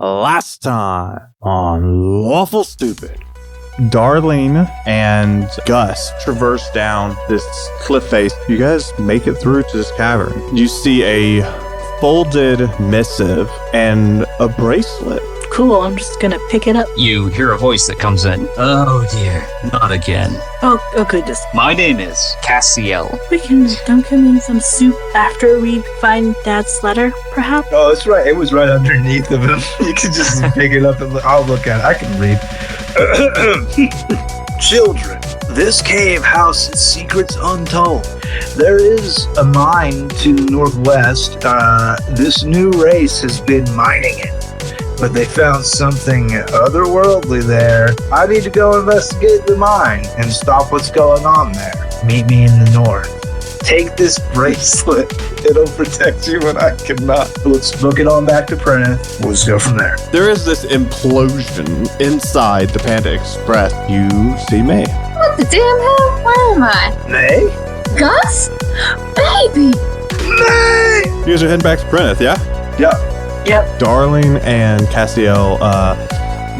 Last time on Lawful Stupid, Darlene and Gus traverse down this cliff face. You guys make it through to this cavern. You see a folded missive and a bracelet. Cool, I'm just gonna pick it up. You hear a voice that comes in. Oh dear, not again. Oh goodness. My name is Cassiel. We can dunk him in some soup after we find Dad's letter, perhaps? Oh, that's right. It was right underneath of him. You can just pick it up and I'll look at it. I can read. Children, this cave houses secrets untold. There is a mine to the northwest. This new race has been mining it, but they found something otherworldly there. I need to go investigate the mine and stop what's going on there. Meet me in the north. Take this bracelet. It'll protect you when I cannot. Let's book it on back to Prentice. We'll just go from there. There is this implosion inside the Panda Express. You see May. What the damn hell? Where am I? May? Gus? Baby! May! You guys are heading back to Prentice, yeah? Yep. Darlene and Cassiel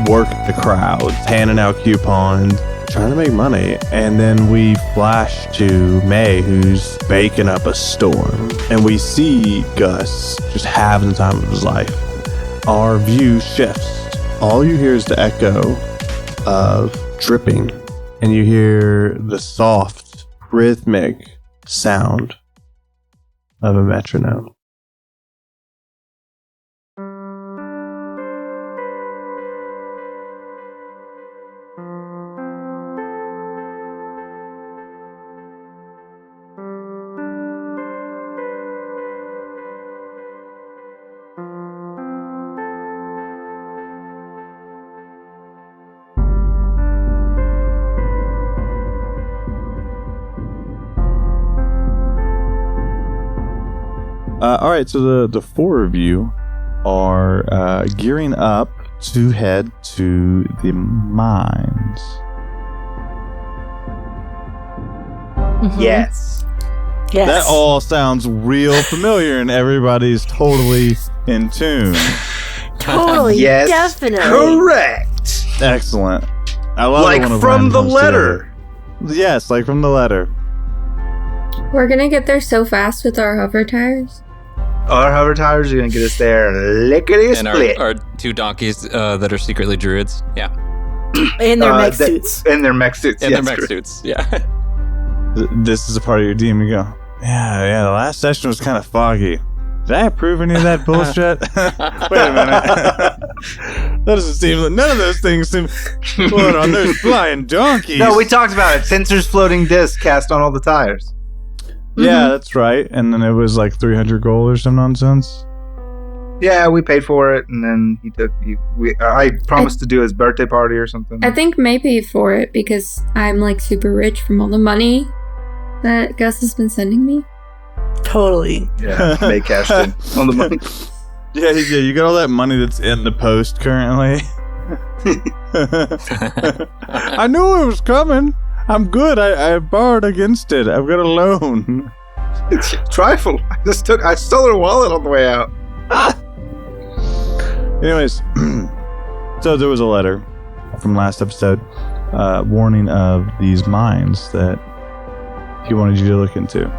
work the crowd, handing out coupons, trying to make money. And then we flash to May, who's baking up a storm. And we see Gus just having the time of his life. Our view shifts. All you hear is the echo of dripping. And you hear the soft, rhythmic sound of a metronome. All right, so the four of you are gearing up to head to the mines. Mm-hmm. Yes. That all sounds real familiar, and everybody's totally in tune. Totally, Yes. definitely. Correct. Excellent. I love Like it when a from rhyme the comes letter. together. Yes, like from the letter. We're gonna get there so fast with our hover tires. Our hover tires are going to get us there lickety And split. our two donkeys that are secretly druids. Yeah. In their mech suits. In their mech suits. And yes, their mech correct. suits. Yeah. This is a part of your DM. You go, yeah, the last session was kind of foggy. Did I approve any of that bullshit? Wait a minute. That doesn't seem like none of those things seem. Hold on, there's flying donkeys. No, we talked about it. Sensors floating disc cast on all the tires. Yeah, that's right. And then it was like 300 gold or some nonsense. Yeah, we paid for it, and then he took. I promised to do his birthday party or something. I think maybe for it because I'm like super rich from all the money that Gus has been sending me. Totally. Yeah, they cashed in on the money. Yeah, you got all that money that's in the post currently. I knew it was coming. I'm good. I borrowed against it. I've got a loan. It's a trifle. I stole her wallet on the way out. Anyways, so there was a letter from last episode warning of these mines that he wanted you to look into.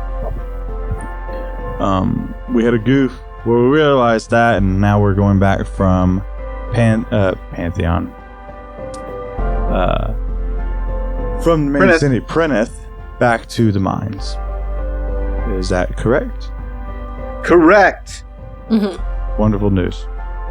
We had a goof where we realized that, and now we're going back from Pantheon. From the main city, Prentice, back to the mines. Is that correct? Correct. Mm-hmm. Wonderful news.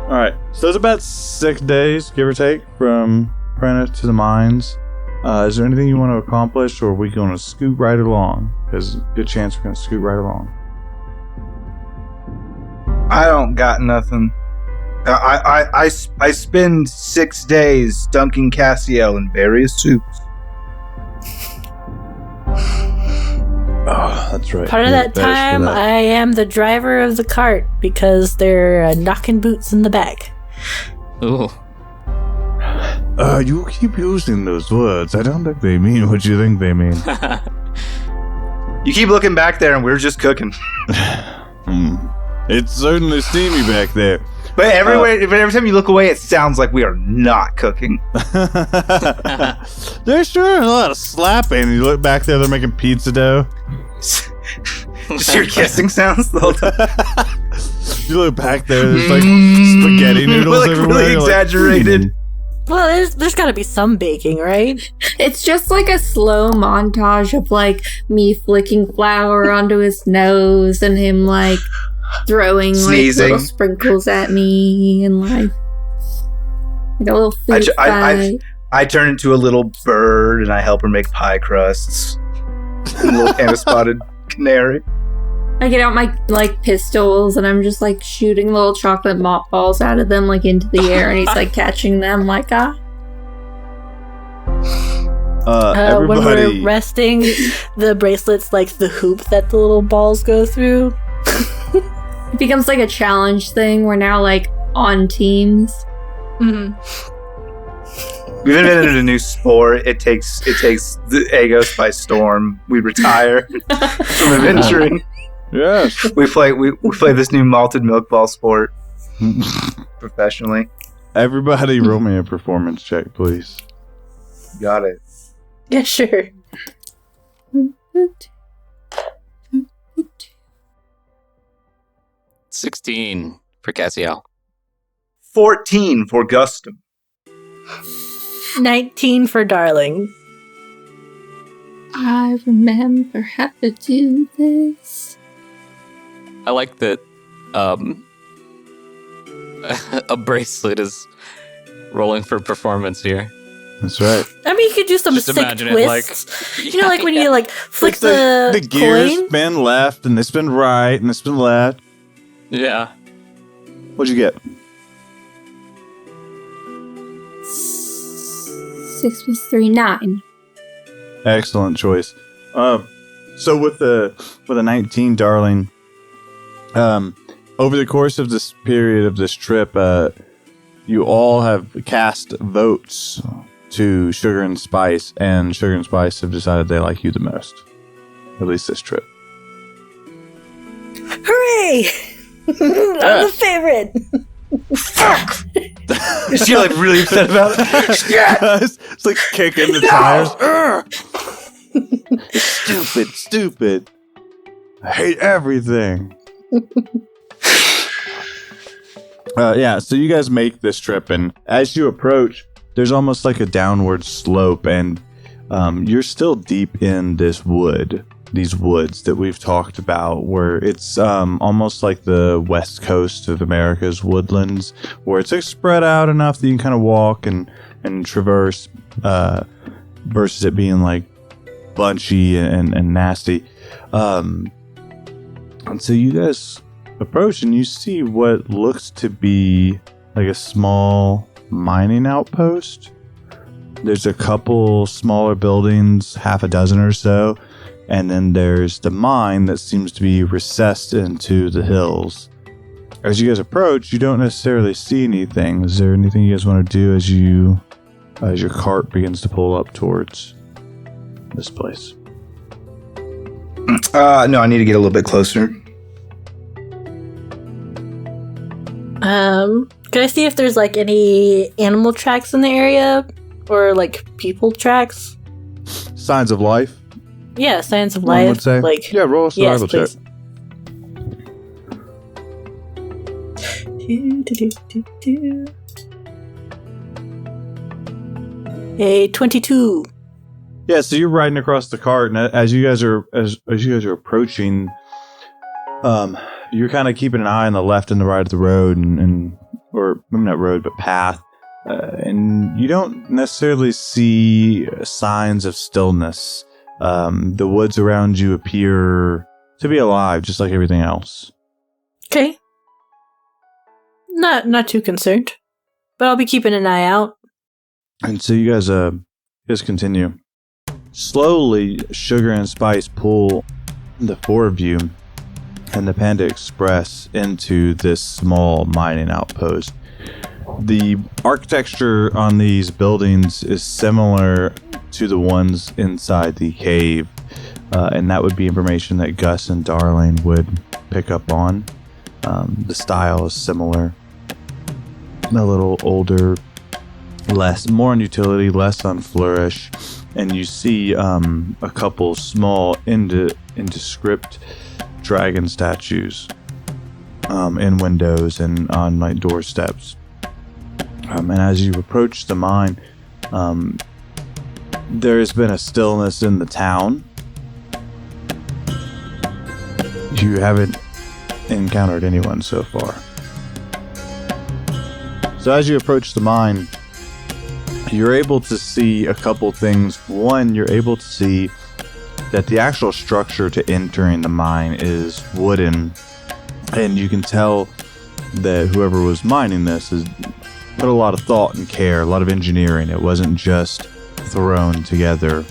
All right, so it's about 6 days, give or take, from Prentice to the mines. Is there anything you want to accomplish, or are we going to scoot right along? Because good chance we're going to scoot right along. I don't got nothing. I spend 6 days dunking Cassiel in various soups. Oh, that's right. Part of that time, I am the driver of the cart because they're knocking boots in the back. Ooh. You keep using those words. I don't think they mean what you think they mean. You keep looking back there and we're just cooking. It's certainly steamy back there. But every time you look away, it sounds like we are not cooking. There's sure a lot of slapping. You look back there, they're making pizza dough. Just your kissing sounds the whole time. You look back there, there's like spaghetti noodles like everywhere. really exaggerated. Well, there's got to be some baking, right? It's just like a slow montage of like me flicking flour onto his nose and him like throwing Sneezing. like little sprinkles at me and like a little food fight. I turn into a little bird and I help her make pie crusts. A little kind of spotted canary. I get out my like pistols and I'm just like shooting little chocolate mop balls out of them like into the air and he's like catching them like Everybody. When we're resting, the bracelet's like the hoop that the little balls go through. It becomes like a challenge thing. We're now like on teams. Mm-hmm. We've invented a new sport. It takes the Agos by storm. We retire from adventuring. Yes. We play this new malted milk ball sport professionally. Everybody roll me a performance check, please. Got it. Yeah, sure. 16 for Cassiel. 14 for Gustum. 19 for Darling. I remember how to do this. I like that a bracelet is rolling for performance here. That's right. I mean, you could do some Just sick imagine twists. it You know, like when you like flick It's the gears coin. spin left and they spin right and they spin left. Yeah. What'd you get? 6 plus 3, 9. Excellent choice. So with the 19, Darling, over the course of this period of this trip, you all have cast votes to Sugar and Spice, and Sugar and Spice have decided they like you the most. At least this trip. Hooray! I'm the favorite. Fuck! Is she like really upset about it? It's like kicking the tires. Stupid. I hate everything. Yeah, so you guys make this trip, and as you approach, there's almost like a downward slope, and you're still deep in these woods that we've talked about, where it's almost like the west coast of America's woodlands, where it's like spread out enough that you can kind of walk and traverse, versus it being like bunchy and nasty. And so you guys approach and you see what looks to be like a small mining outpost. There's a couple smaller buildings, half a dozen or so, and then there's the mine that seems to be recessed into the hills. As you guys approach, you don't necessarily see anything. Is there anything you guys want to do as your cart begins to pull up towards this place? No, I need to get a little bit closer. Can I see if there's like any animal tracks in the area or like people tracks? Signs of life. Yeah, signs of One life. would say. Like Yeah, roll a yes, survival check. please. A 22. Yeah, so you're riding across the cart, and as you guys are approaching, you're kind of keeping an eye on the left and the right of the road, or maybe not road, but path, and you don't necessarily see signs of stillness. The woods around you appear to be alive, just like everything else. Okay. Not too concerned, but I'll be keeping an eye out. And so you guys continue. Slowly, Sugar and Spice pull the four of you and the Panda Express into this small mining outpost. The architecture on these buildings is similar to the ones inside the cave, and that would be information that Gus and Darling would pick up on. The style is similar. a little older, more on utility, less on flourish, and you see a couple small indescript dragon statues in windows and on like doorsteps. And as you approach the mine, there has been a stillness in the town. You haven't encountered anyone so far. So as you approach the mine, you're able to see a couple things. One, you're able to see that the actual structure to entering the mine is wooden, and you can tell that whoever was mining this has put a lot of thought and care, a lot of engineering. It wasn't just thrown together.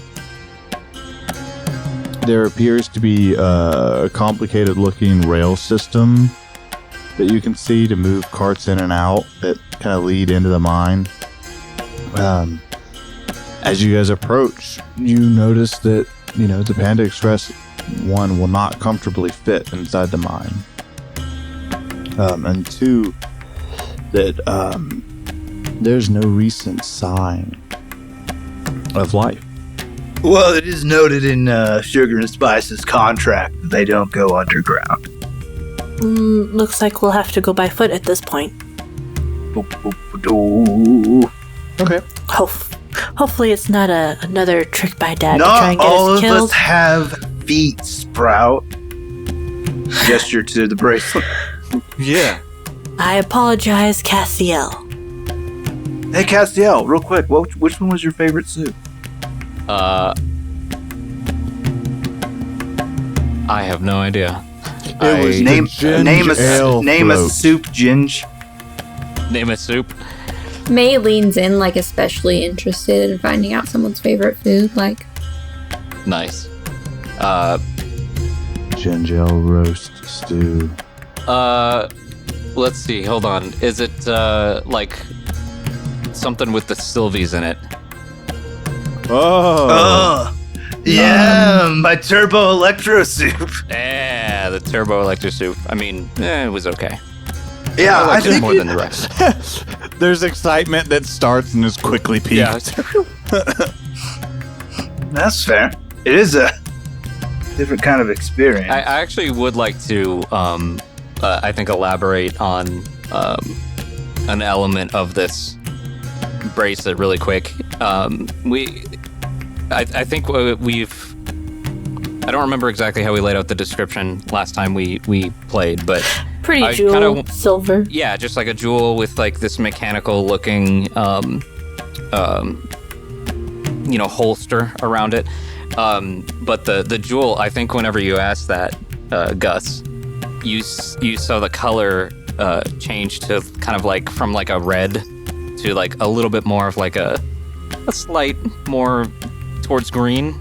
There appears to be a complicated looking rail system that you can see to move carts in and out that kind of lead into the mine. As you guys approach, you notice that, the Panda Express, one, will not comfortably fit inside the mine. And two, that there's no recent sign of life. Well, it is noted in Sugar and Spice's contract that they don't go underground. Looks like we'll have to go by foot at this point. Okay. Hopefully it's not another trick by Dad to try Not and get all us of killed. us have feet, Sprout. Gesture to the bracelet. Yeah. I apologize, Cassiel. Hey, Castiel, real quick, which one was your favorite soup? I have no idea. It was Name a float. soup, Ginge. Name a soup. May leans in, like, especially interested in finding out someone's favorite food, like. Nice. Ginger roast stew. Let's see. Hold on. Is it like something with the Sylvies in it? Oh. Yeah, my turbo electro soup. Yeah, the Turbo Electro soup. I mean, it was okay. Yeah, I I liked it think more than the rest. There's excitement that starts and is quickly peaked. Yeah. that's fair. It is a different kind of experience. I actually would like to, I think, elaborate on an element of this bracelet really quick. I think we've. I don't remember exactly how we laid out the description last time we played, but Pretty I jewel, kinda- silver. yeah, just like a jewel with like this mechanical looking, holster around it. But the jewel, I think, whenever you asked that, Gus, you saw the color change to kind of like from like a red to like a little bit more of like a slight more towards green,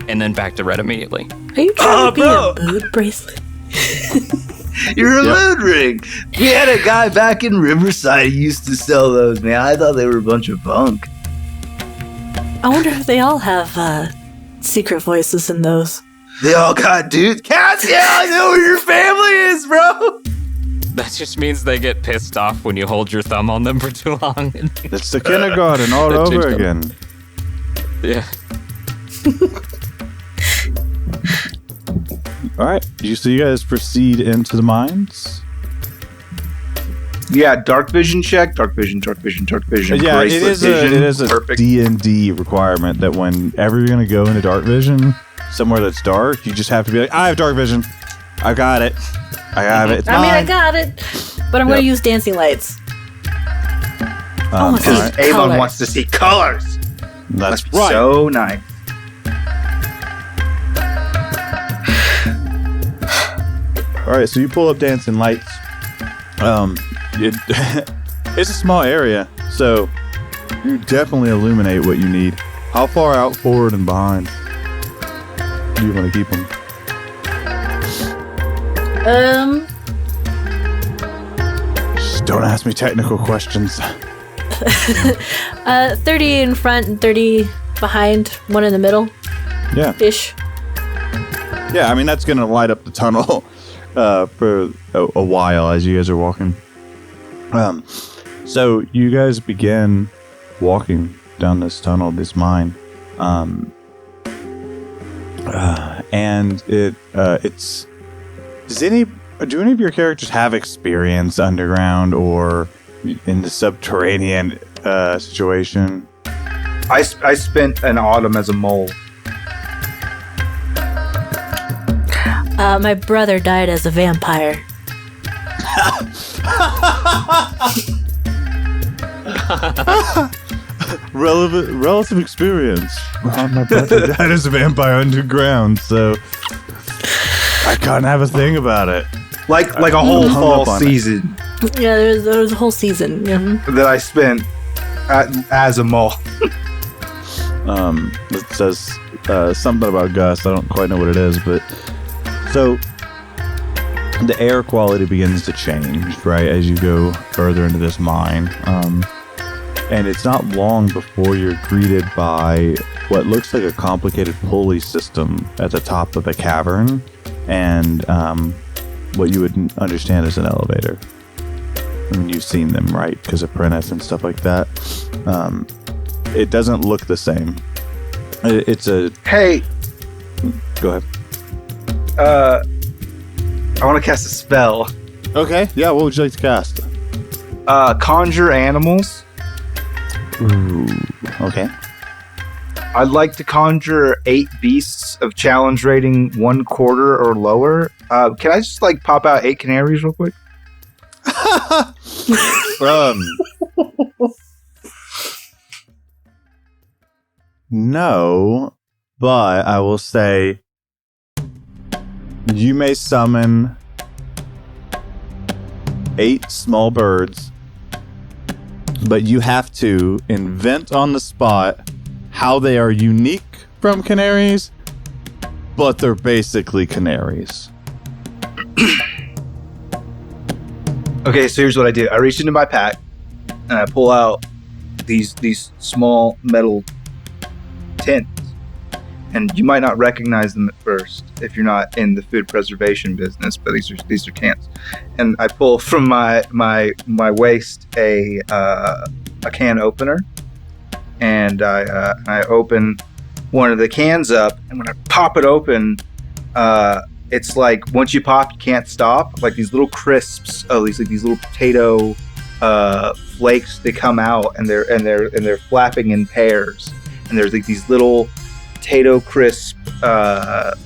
and then back to red immediately. Are you trying to be bro. a mood bracelet? You're a mood ring. We had a guy back in Riverside who used to sell those, man. I thought they were a bunch of bunk. I wonder if they all have secret voices in those. They all got dudes. Cassie, I know where your family is, bro. That just means they get pissed off when you hold your thumb on them for too long. It's the kindergarten all That changed over them. again. Yeah. All right. So you guys proceed into the mines. Yeah, dark vision check. Dark vision. Yeah, bracelet it is a Perfect. D&D requirement that whenever you're going to go into dark vision, somewhere that's dark, you just have to be like, I have dark vision. I got it. I have it. It's I mine. got it. But I'm going to use dancing lights. All see. right. Avon Colors. wants to see colors. That's Must be right. so nice. All right, so you pull up dancing lights. It's a small area, so you definitely illuminate what you need. How far out, forward, and behind do you want to keep them? 'Don't ask me technical questions. 30 in front and 30 behind, one in the middle Yeah, ish. yeah. I mean, that's gonna light up the tunnel for a while as you guys are walking. So you guys begin walking down this tunnel, this mine, and it's. Do any of your characters have experience underground or in the subterranean situation? I spent an autumn as a mole. My brother died as a vampire. Relative experience. Well, my brother died as a vampire underground, so I can't have a thing about it. Like a whole fall season. Yeah, there was a whole season. Yeah. That I spent as a mole. It says something about Gus. I don't quite know what it is, but so the air quality begins to change, right, as you go further into this mine. And it's not long before you're greeted by what looks like a complicated pulley system at the top of the cavern, and what you would understand as an elevator. I mean, you've seen them, right? Because Apprentice and stuff like that. It doesn't look the same. It's a... Hey! Go ahead. I want to cast a spell. Okay, yeah, what would you like to cast? Conjure animals. Ooh, okay. I'd like to conjure 8 beasts of challenge rating 1/4 or lower. Can I just pop out 8 canaries real quick? No, but I will say you may summon 8 small birds, but you have to invent on the spot how they are unique from canaries, but they're basically canaries. Okay, so here's what I do. I reach into my pack and I pull out these small metal tins. And you might not recognize them at first if you're not in the food preservation business, but these are cans. And I pull from my waist a can opener, and I open one of the cans up, and when I pop it open, it's like once you pop, you can't stop. Like these little crisps, these little potato flakes. They come out, and they're flapping in pairs, and there's like these little potato crisp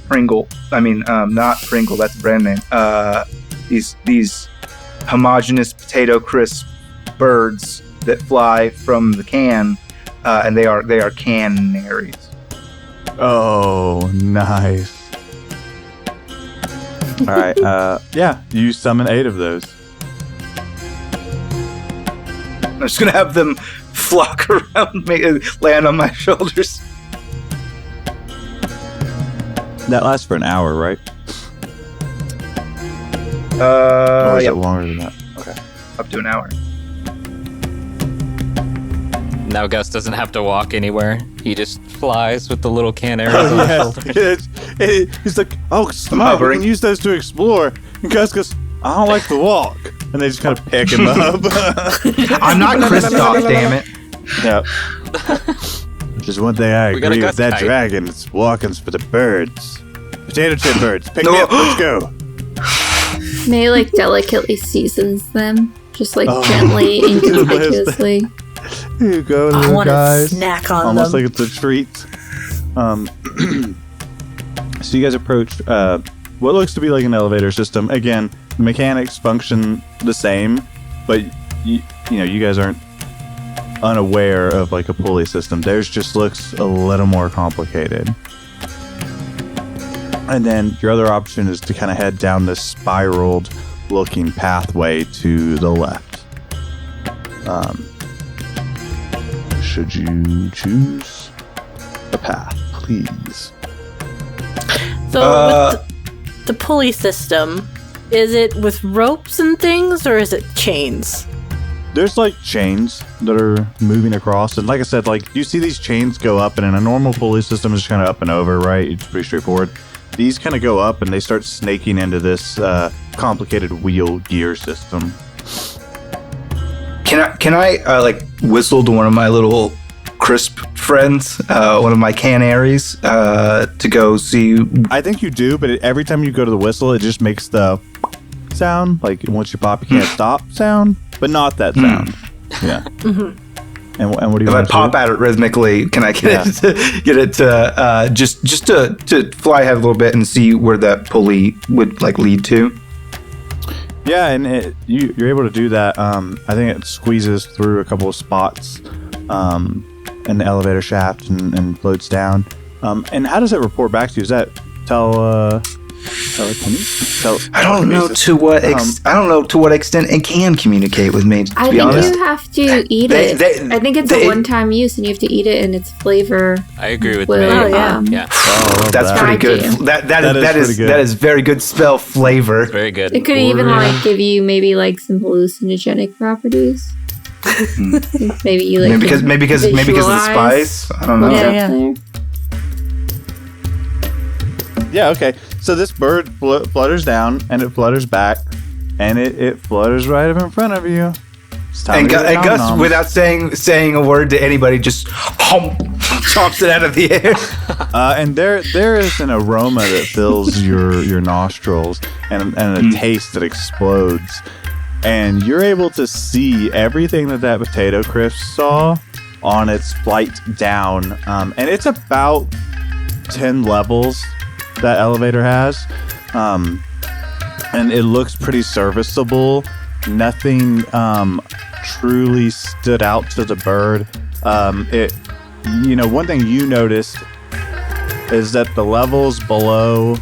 Pringle. I mean, not Pringle. That's a brand name. These homogeneous potato crisp birds that fly from the can, and they are canaries. Oh, nice. All right. Yeah, you summon 8 of those. I'm just gonna have them flock around me and land on my shoulders. That lasts for an hour, right? Or is it longer than that? Okay. Up to an hour. Now Gus doesn't have to walk anywhere. He just flies with the little can arrows on his shoulder. He's like, oh, smart, we can use those to explore. And Gus goes, I don't like to walk. And they just kind of pick him up. I'm not Kristoff, damn it. Yep. Just one thing I agree with that dragon. It's walking's for the birds. Potato chip birds. Pick me up. Let's go. May delicately seasons them. Just gently, inconspicuously. Here you go, I little want to guys. snack on Almost them. like it's a treat. So you guys approach what looks to be like an elevator system. Again, the mechanics function the same, but you guys aren't unaware of a pulley system. Theirs just looks a little more complicated. And then your other option is to kind of head down this spiraled looking pathway to the left. Should you choose a path, please? So with the pulley system, is it with ropes and things, or is it chains? There's chains that are moving across, and like I said, you see these chains go up, and in a normal pulley system it's kind of up and over, right? It's pretty straightforward. These kind of go up and they start snaking into this complicated wheel gear system. Can I like whistle to one of my little crisp friends, one of my canaries, to go see? I think you do, but every time you go to the whistle, it just makes the sound, like once you pop, you can't stop sound, but not that sound. Yeah. And what do you If I want to pop do? at it rhythmically, can I get it to just to fly ahead a little bit and see where that pulley would like lead to? Yeah, and you're able to do that. I think it squeezes through a couple of spots in the elevator shaft and floats down. And how does it report back to you? Is that telekinesis? I don't know to what extent it can communicate with me. To I be think honest, you have to eat it. I think it's a one-time use, and you have to eat it, and its flavor. I agree with will, May. yeah. that's pretty good. Guide you. That is very good spell flavor. Very good. It could even like give you maybe like some hallucinogenic properties. Maybe you like maybe because of the visualize spice. I don't know. what's up Yeah. there. Yeah, okay. So this bird flutters down, and it flutters back, and it flutters right up in front of you. It's time And, to get and Gus, nom-noms. without saying a word to anybody, just chomps it out of the air. And there is an aroma that fills your nostrils, and a taste that explodes, and you're able to see everything that potato crisp saw on its flight down, and it's about 10 levels that elevator has, and it looks pretty serviceable. Nothing truly stood out to the bird. One thing you noticed is that the levels below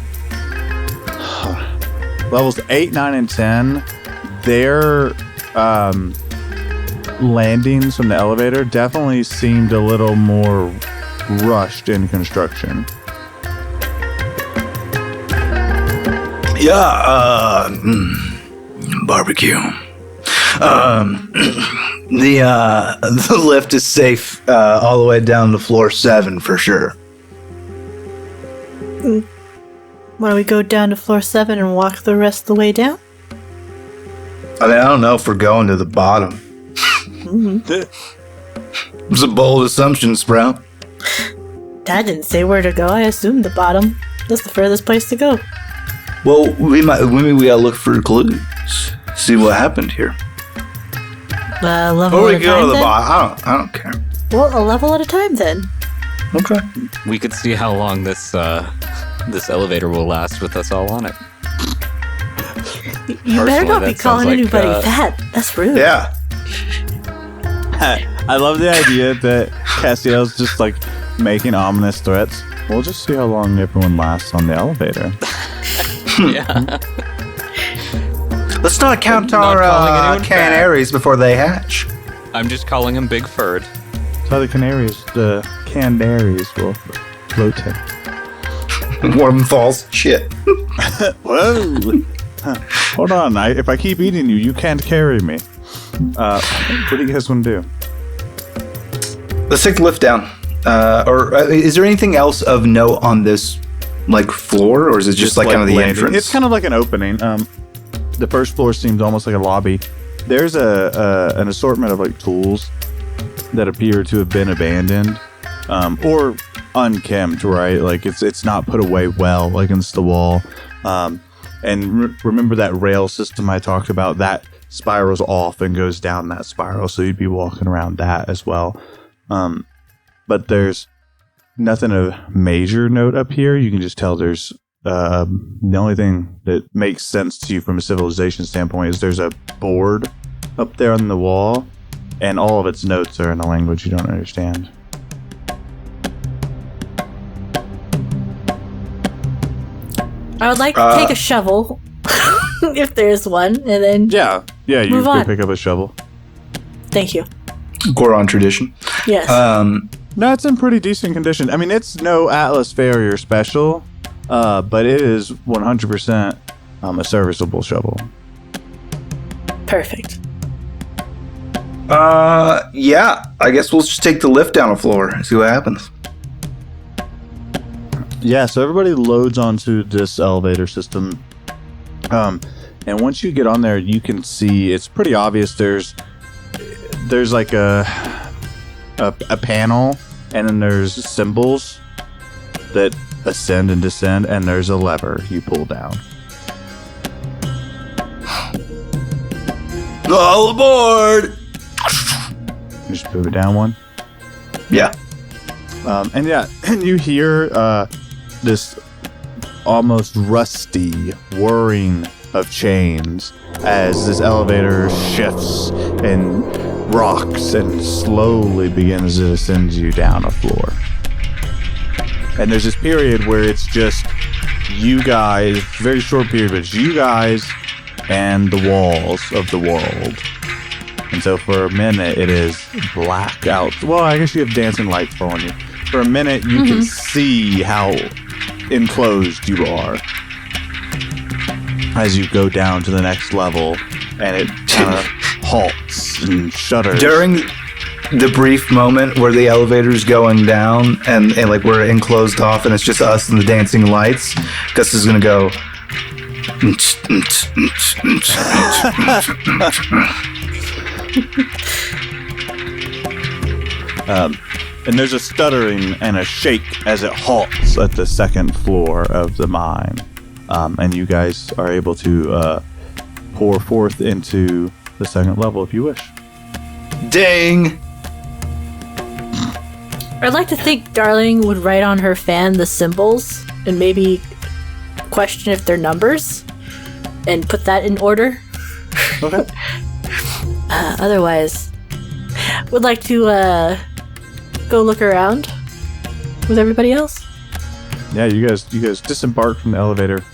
levels 8, 9, and 10, their landings from the elevator definitely seemed a little more rushed in construction. Yeah, barbecue. The lift is safe all the way down to floor 7 for sure. Why don't we go down to floor 7 and walk the rest of the way down? I mean, I don't know if we're going to the bottom. It's a bold assumption, Sprout. Dad didn't say where to go. I assumed the bottom. That's the furthest place to go. Well, maybe we gotta look for clues. See what happened here. Level Or at we a go time to the then? bottom. I don't care. Well, a level at a time then. Okay. We could see how long this elevator will last with us all on it. You better Personally, not be that sounds calling like, anybody fat. That's rude. Yeah. I love the idea that Castiel's just like making ominous threats. We'll just see how long everyone lasts on the elevator. Yeah. Let's not count Not calling our anyone fat. canaries before they hatch. I'm just calling him Big Furred. So the canaries will float in. One of them falls. Shit. Whoa! Hold on. If I keep eating you, you can't carry me. What do you guys want to do? Let's take the lift down. Is there anything else of note on this, like, floor, or is it just like kind of the landing. entrance? It's kind of like an opening. The first floor seems almost like a lobby. There's an assortment of like tools that appear to have been abandoned, or unkempt. Right, like it's not put away well against the wall. And remember that rail system I talked about? That spirals off and goes down that spiral, so you'd be walking around that as well. But there's nothing of major note up here. You can just tell there's the only thing that makes sense to you from a civilization standpoint is there's a board up there on the wall, and all of its notes are in a language you don't understand. I would like to take a shovel, if there's one, and then Yeah, you Move go on. pick up a shovel. thank you. Goron tradition. Yes. No, it's in pretty decent condition. I mean, it's no Atlas Farrier special, but it is 100% a serviceable shovel. Perfect. Yeah. I guess we'll just take the lift down a floor and see what happens. Yeah, so everybody loads onto this elevator system. And once you get on there, you can see it's pretty obvious there's there's like a panel, and then there's symbols that ascend and descend, and there's a lever you pull down. All aboard! You just move it down one. Yeah. And you hear this almost rusty whirring of chains as this elevator shifts and rocks and slowly begins to ascend you down a floor. And there's this period where it's just you guys, very short period, but it's you guys and the walls of the world. And so for a minute, it is black out. Well, I guess you have dancing lights on you. For a minute, you can see how enclosed you are as you go down to the next level, and it kind of halts and shudders. During the brief moment where the elevator's going down and like we're enclosed off and it's just us and the dancing lights, Gus is gonna go. And there's a stuttering and a shake as it halts at the second floor of the mine. And you guys are able to pour forth into the second level if you wish. Ding! I'd like to think Darling would write on her fan the symbols and maybe question if they're numbers and put that in order. Okay. Otherwise, would like to go look around with everybody else. Yeah, you guys disembark from the elevator,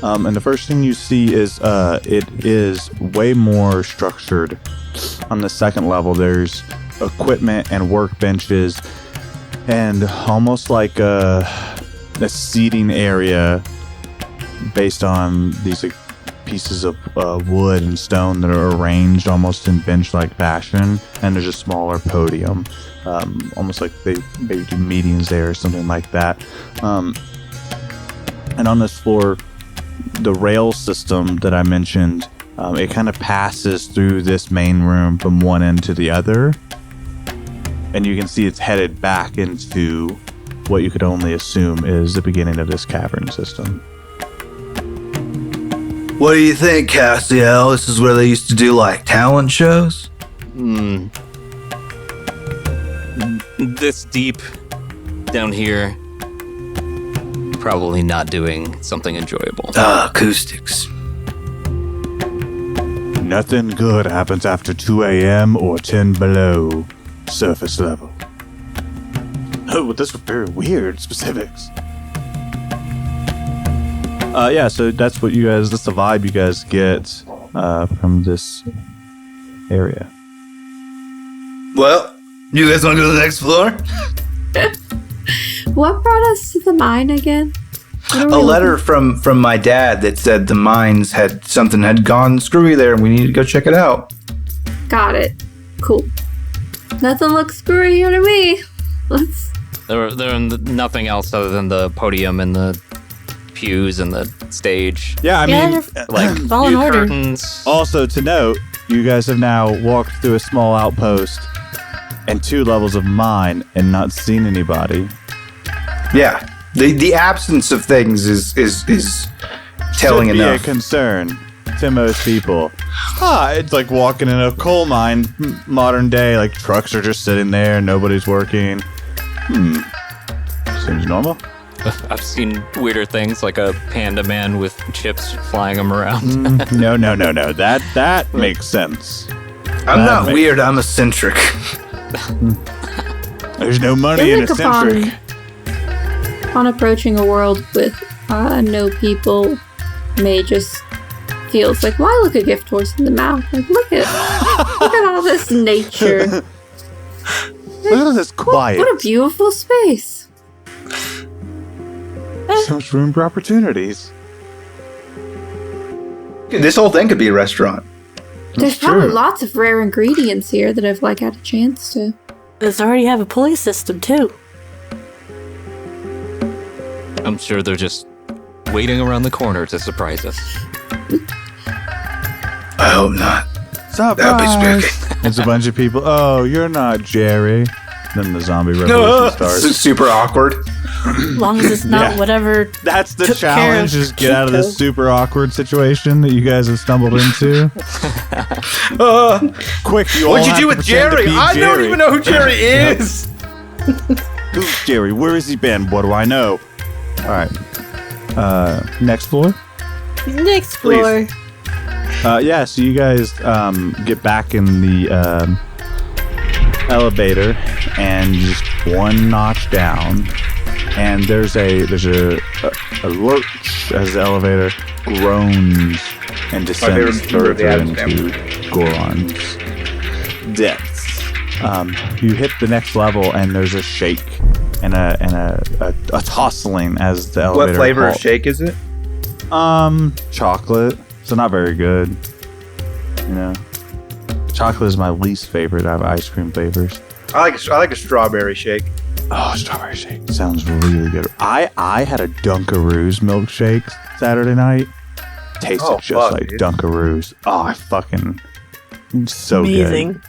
and the first thing you see is it is way more structured. On the second level, there's equipment and workbenches, and almost like a seating area based on these like pieces of wood and stone that are arranged almost in bench-like fashion, and there's a smaller podium. Almost like they maybe do meetings there or something like that. And on this floor, the rail system that I mentioned, it kind of passes through this main room from one end to the other. And you can see it's headed back into what you could only assume is the beginning of this cavern system. What do you think, Castiel? This is where they used to do like talent shows? This deep down here, probably not doing something enjoyable. Acoustics. Nothing good happens after 2 a.m. or 10 below surface level. Oh, those were very weird specifics. Yeah, so that's the vibe you guys get from this area. Well, you guys want to go to the next floor? What brought us to the mine again? A letter from my dad that said the mines had gone screwy there and we need to go check it out. Got it. Cool. Nothing looks screwy here to me. There nothing else other than the podium and the pews and the stage. Yeah, I mean, Like all in order. curtains. also to note, you guys have now walked through a small outpost and 2 levels of mine and not seen anybody. Yeah. The absence of things is telling Should be enough. a concern to most people. It's like walking in a coal mine, modern day. Like trucks are just sitting there, nobody's working. Seems normal. I've seen weirder things, like a panda man with chips flying him around. No. That makes sense. I'm not weird, I'm eccentric. There's no money in eccentric. Upon approaching a world with no people, May just feels like, why look a gift horse in the mouth? Like, look at all this nature. Look at this quiet. What a beautiful space. So much room for opportunities. This whole thing could be a restaurant. There's probably lots of rare ingredients here that I've had a chance to. Does already have a pulley system too. I'm sure they're just waiting around the corner to surprise us. I hope not. Surprise. That'd be spooky. It's a bunch of people. Oh, you're not Jerry. Then the zombie revolution starts. It's super awkward. As long as it's not Yeah. whatever. That's the took care challenge, of is get out of this Chico. super awkward situation that you guys have stumbled into. Quick, you all What'd you have do to with pretend to Jerry? be I don't Jerry. even know who Jerry is. Who's Jerry? Where has he been? What do I know? All right. Next floor. Next floor. Yeah, so you guys get back in the elevator and just one notch down, and there's a lurch as the elevator groans and descends favorite member of the further Addams into Goron's depths. You hit the next level, and there's a shake and a tossling as the elevator. What flavor of halts. shake is it? Chocolate. So not very good. You know, chocolate is my least favorite out of ice cream flavors. I like a strawberry shake. Oh, strawberry shake sounds really good. I had a Dunkaroos milkshake Saturday night. Tasted Oh, just fuck, like dude. Dunkaroos. Oh, I fucking so Amazing. good.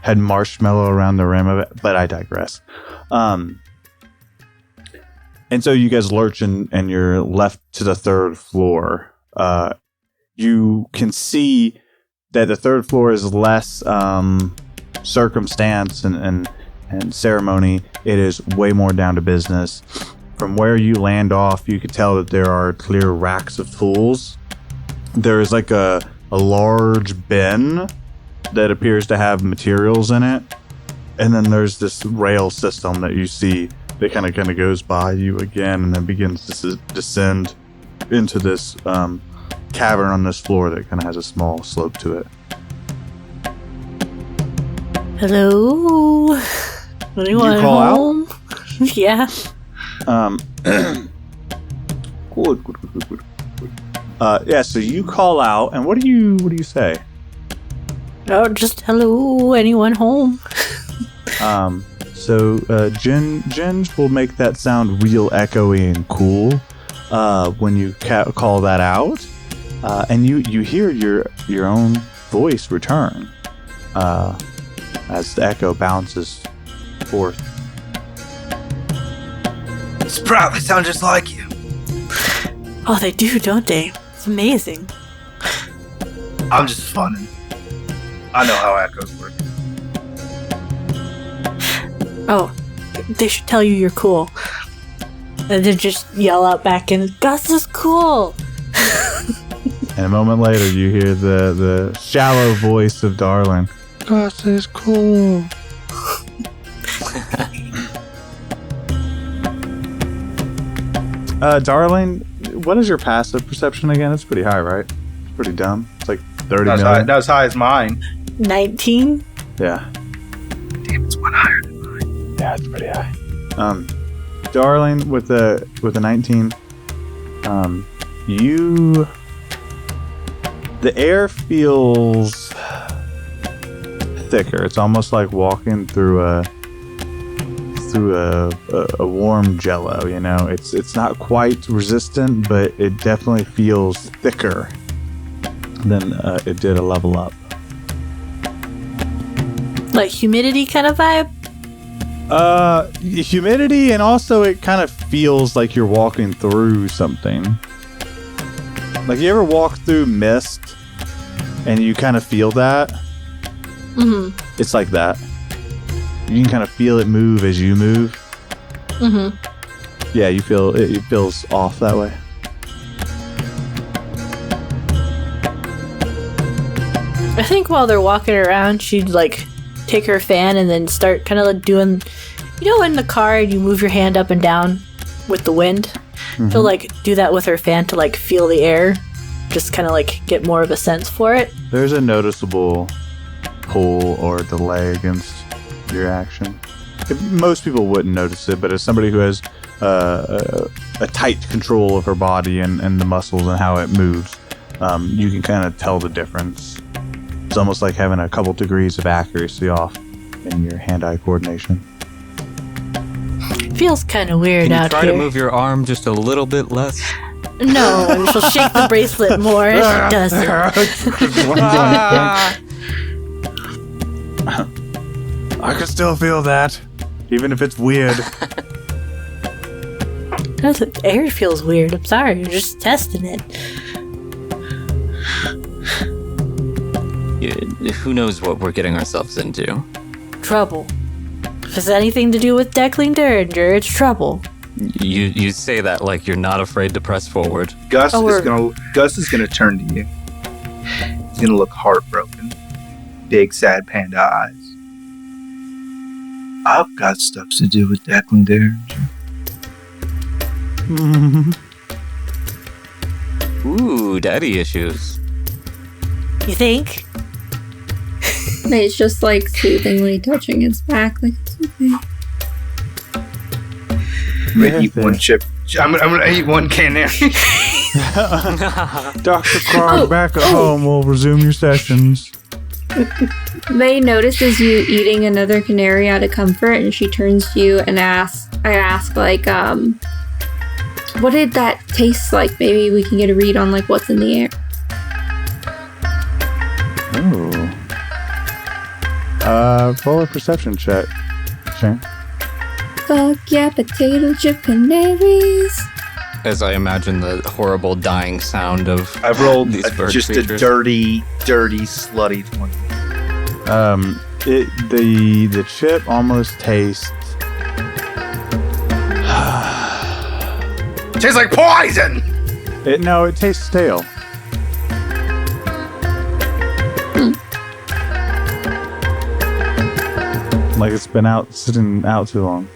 Had marshmallow around the rim of it, but I digress. And so you guys lurch and you're left to the third floor. You can see that the third floor is less circumstance and ceremony. It is way more down to business. From where you land off, you can tell that there are clear racks of tools. There is like a large bin that appears to have materials in it. And then there's this rail system that you see that kind of goes by you again and then begins to descend into this cavern on this floor that kind of has a small slope to it. Hello. Anyone call out? home? Yeah. Good. Yeah, so you call out, and what do you say? Oh, just hello. Anyone home? So Jen will make that sound real echoey and cool when you call that out, and you hear your own voice return as the echo bounces forth. Sprout, they sound just like you. Oh, they do, don't they? It's amazing. I'm just funning. I know how echoes work. Oh, they should tell you you're cool. And then just yell out back and Gus is cool. And a moment later, you hear the shallow voice of Darling. Gus is cool. Darling, what is your passive perception again? It's pretty high, right? It's pretty dumb. It's like 30 Not million. as high as mine. 19? Yeah. Damn, it's one higher than mine. Yeah, it's pretty high. Darling, with the 19, the air feels thicker. It's almost like walking through a warm jello, you know. It's not quite resistant, but it definitely feels thicker than it did a level up. Like humidity kind of vibe? Humidity, and also it kind of feels like you're walking through something. Like, you ever walk through mist and you kind of feel that? Mm-hmm. It's like that. You can kind of feel it move as you move. Mm-hmm. Yeah, you feel it feels off that way. I think while they're walking around, she'd like take her fan and then start kind of like doing, you know, in the car you move your hand up and down with the wind. She'll like do that with her fan to like feel the air, just kind of like get more of a sense for it. There's a noticeable pull or delay against your action. Most people wouldn't notice it, but as somebody who has a tight control of her body and the muscles and how it moves, you can kind of tell the difference. It's almost like having a couple degrees of accuracy off in your hand-eye coordination. Feels kind of weird Can you out try here. to move your arm just a little bit less? No, and she'll shake the bracelet more as she does it. I can still feel that, even if it's weird. The air feels weird. I'm sorry. You're just testing it. Who knows what we're getting ourselves into? Trouble. If it's anything to do with Declan Derringer, it's trouble. You say that like you're not afraid to press forward. Gus is gonna turn to you. He's gonna look heartbroken. Big sad panda eyes. I've got stuff to do with Declan Derringer. Ooh, daddy issues. You think? Nate's just like soothingly touching his back, like it's okay. I'm gonna eat one chip. I'm gonna eat one canary. Dr. Krog back at home will resume your sessions. May notices you eating another canary out of comfort, and she turns to you and asks, like, what did that taste like? Maybe we can get a read on, like, what's in the air. Ooh. Roll a perception check. Sure. Fuck yeah, potato chip canaries. As I imagine the horrible dying sound of I've rolled these bird just creatures. a dirty, slutty 20. The chip almost tastes. Tastes like poison. It tastes stale. Like it's been sitting out too long.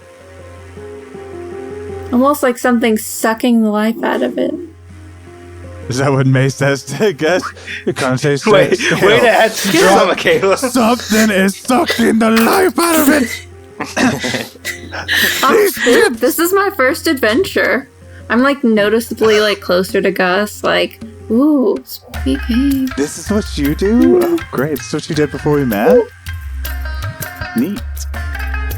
Almost like something sucking the life out of it. Is that what May says to guess? It kind of tastes Way stale. to add some drama, Kayla. Something is sucking the life out of it. This is my first adventure. I'm like noticeably like closer to Gus, like, ooh, speaking. This is what you do? Oh, great. This is what you did before we met? Neat.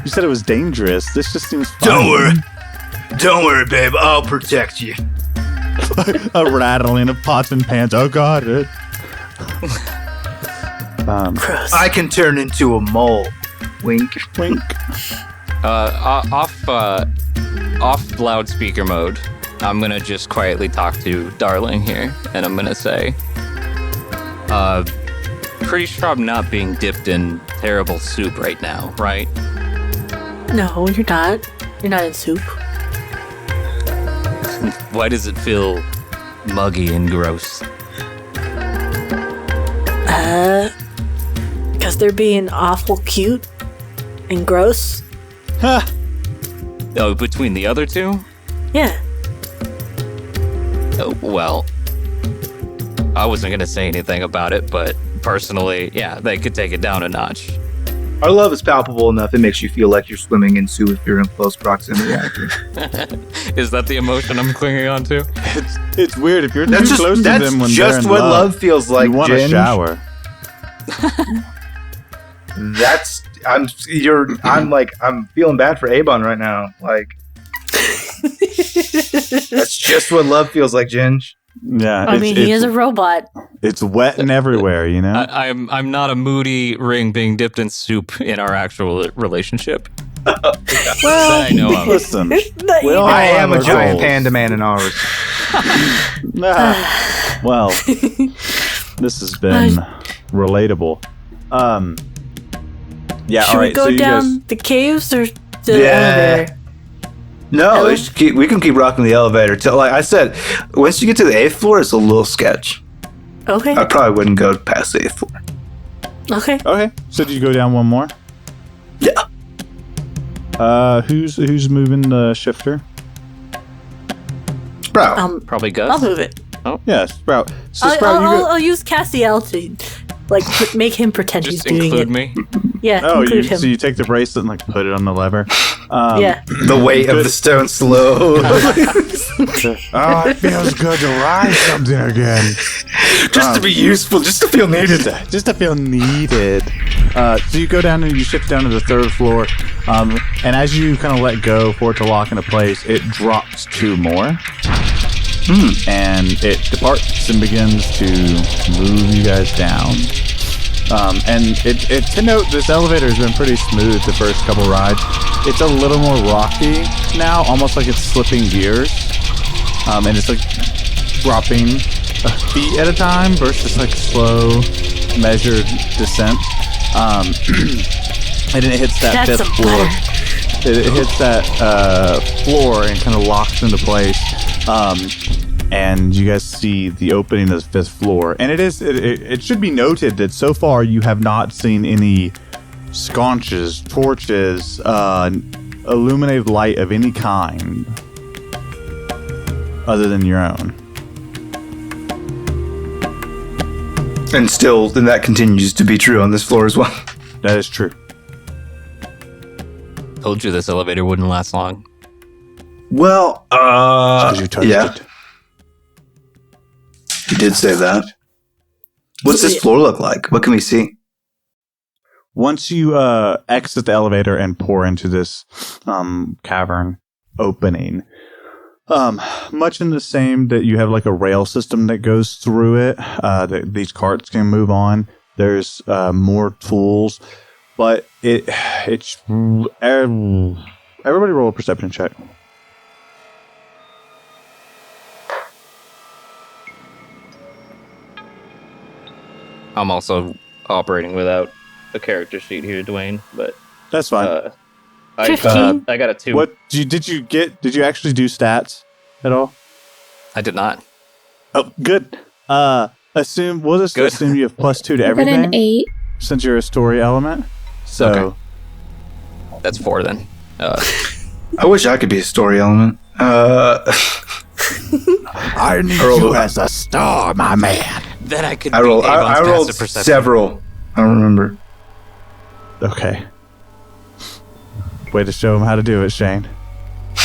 You said it was dangerous. This just seems fun. Don't worry, babe. I'll protect you. A rattling of pots and pans. Oh, God. Gross. I can turn into a mole. Wink. Wink. Off loudspeaker mode, I'm gonna just quietly talk to Darling here, and I'm gonna say, pretty sure I'm not being dipped in terrible soup right now, right? No, you're not. You're not in soup. Why does it feel muggy and gross? Because they're being awful cute and gross. Oh, between the other two? Yeah. Oh, well, I wasn't gonna say anything about it, but personally, yeah, they could take it down a notch. Our love is palpable enough. It makes you feel like you're swimming in soup if you're in close proximity. Is that the emotion I'm clinging on to? It's weird if you're too close to them when they're in just what love feels like. You want Ginge. a shower. I'm feeling bad for Avon right now. Like, that's just what love feels like, Ginge. Yeah. I mean, he is a robot. It's wet and everywhere, you know? I'm not a moody ring being dipped in soup in our actual relationship. Well, I know of. Listen. we all I am have a our giant goals. panda man in ours. Well, this has been relatable. Yeah, should all right. we go so you down guys, the caves or the elevator? No, we can keep rocking the elevator till, like I said, once you get to the 8th floor, it's a little sketch. Okay. I probably wouldn't go past the 8th floor. Okay. okay. So did you go down one more? Yeah. Who's moving the shifter? Sprout. Probably Gus. I'll move it. Yeah, Sprout. So Sprout, I'll use Cassiel to, like, make him pretend Just he's doing include it. me. Yeah, Oh, include him. so you take the bracelet and like put it on the lever. Yeah. The weight of the stone slow. Oh, it feels good to ride something again. Just to be useful, just to feel needed. Just to feel needed. So you go down and you shift down to the 3rd floor, and as you kind of let go for it to lock into place, it drops 2 more. And it departs and begins to move you guys down. And it to note, this elevator has been pretty smooth the first couple rides. It's a little more rocky now, almost like it's slipping gears. And it's like dropping a feet at a time versus like slow, measured descent. And then it hits that That's fifth floor. It hits that floor and kind of locks into place. And you guys see the opening of the fifth floor. And it should be noted that so far you have not seen any sconces, torches, illuminated light of any kind other than your own. And still, then that continues to be true on this floor as well. That is true. Told you this elevator wouldn't last long. Well, Because you touched yeah. it. You did say that. What's this floor look like? What can we see? Once you exit the elevator and pour into this cavern opening, much in the same that you have like a rail system that goes through it, that these carts can move on. There's more tools, but it's everybody roll a perception check. I'm also operating without a character sheet here, Dwayne, but That's fine. 15. I got a 2. What did you actually do stats at all? I did not. Oh, good. We'll just Good. assume you have +2 to I got everything an 8. since you're a story element. So Okay. That's 4 then. I wish I could be a story element. I need you as a star, my man. Then I could I be rolled Avon's passive perception. several. I don't remember. Okay. Way to show him how to do it, Shane.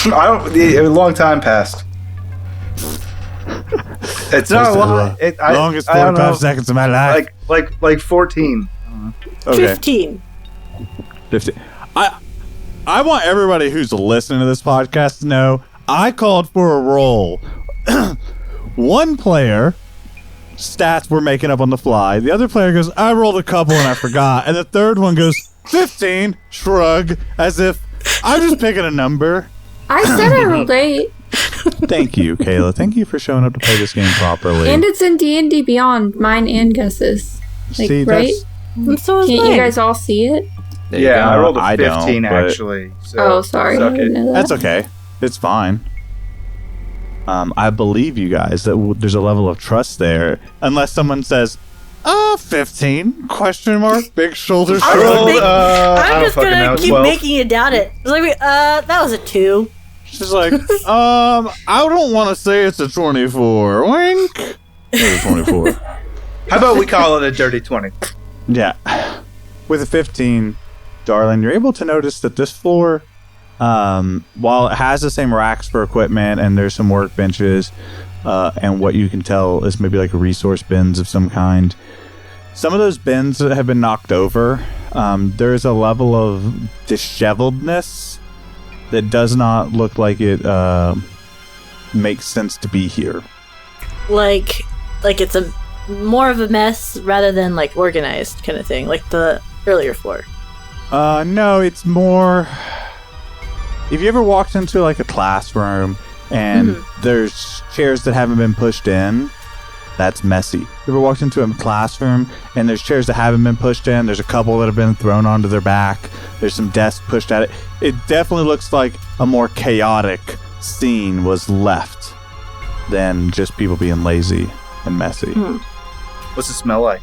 A long time passed. It's not a lot. Longest I don't 45 know, seconds of my life. like 14. Okay. 15. 50. I want everybody who's listening to this podcast to know I called for a roll. One player stats we're making up on the fly. The other player goes, I rolled a couple and I forgot. And the third one goes, 15, shrug, as if I'm just picking a number. I said I rolled 8. Thank you, Kayla. Thank you for showing up to play this game properly. And it's in D&D Beyond, mine and Gus's. Like, See, right? And so is Can't mine. you guys all see it? There you Yeah, go. I rolled a I don't, 15 but- actually. So Oh, sorry. I suck didn't it. know that. That's okay. It's fine. I believe you guys that there's a level of trust there, unless someone says, 15? Question mark? Big shoulders. I shrug. rolled, I I'm don't just fucking gonna know, keep 12. making you doubt it. It's like, that was a 2. She's like, I don't want to say it's a 24. Wink. It's a 24. How about we call it a dirty 20? Yeah. With a 15, darling, you're able to notice that this floor, while it has the same racks for equipment and there's some workbenches, and what you can tell is maybe like resource bins of some kind, some of those bins have been knocked over. There's a level of disheveledness that does not look like it makes sense to be here. Like it's a more of a mess rather than like organized kind of thing, like the earlier floor. No, it's more. If you ever walked into like a classroom and there's chairs that haven't been pushed in, that's messy. You ever walked into a classroom and there's chairs that haven't been pushed in, there's a couple that have been thrown onto their back, there's some desks pushed at it. It definitely looks like a more chaotic scene was left than just people being lazy and messy. What's it smell like?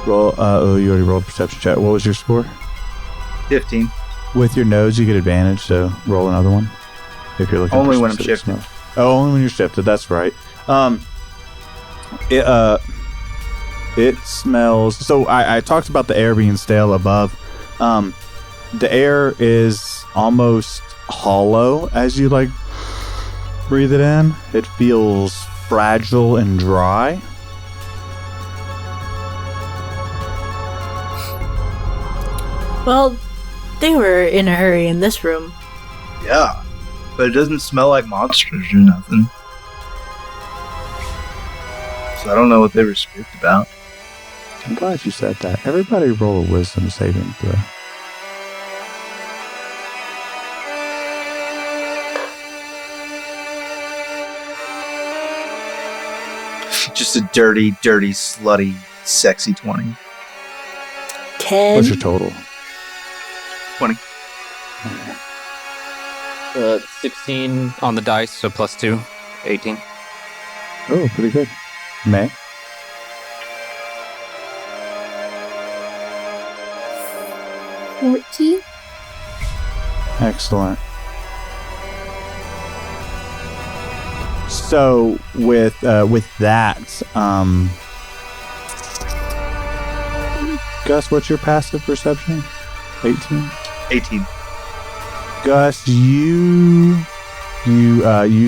Roll. You already rolled perception check. What was your score? 15. With your nose, you get advantage, so roll another one. If you're looking Only for when I'm specific shifted. smell. Oh, only when you're shifted. That's right. It smells. So I talked about the air being stale above. The air is almost hollow as you like breathe it in. It feels fragile and dry. Well, they were in a hurry in this room. Yeah. But it doesn't smell like monsters or nothing. So I don't know what they were spooked about. I'm glad you said that. Everybody roll a wisdom saving throw. Just a dirty, slutty, sexy 20. 10. What's your total? 20. 16 on the dice, so plus 2, 18. Oh, pretty good. May? Excellent. So with that, Gus, what's your passive perception? 18. 18. Gus, you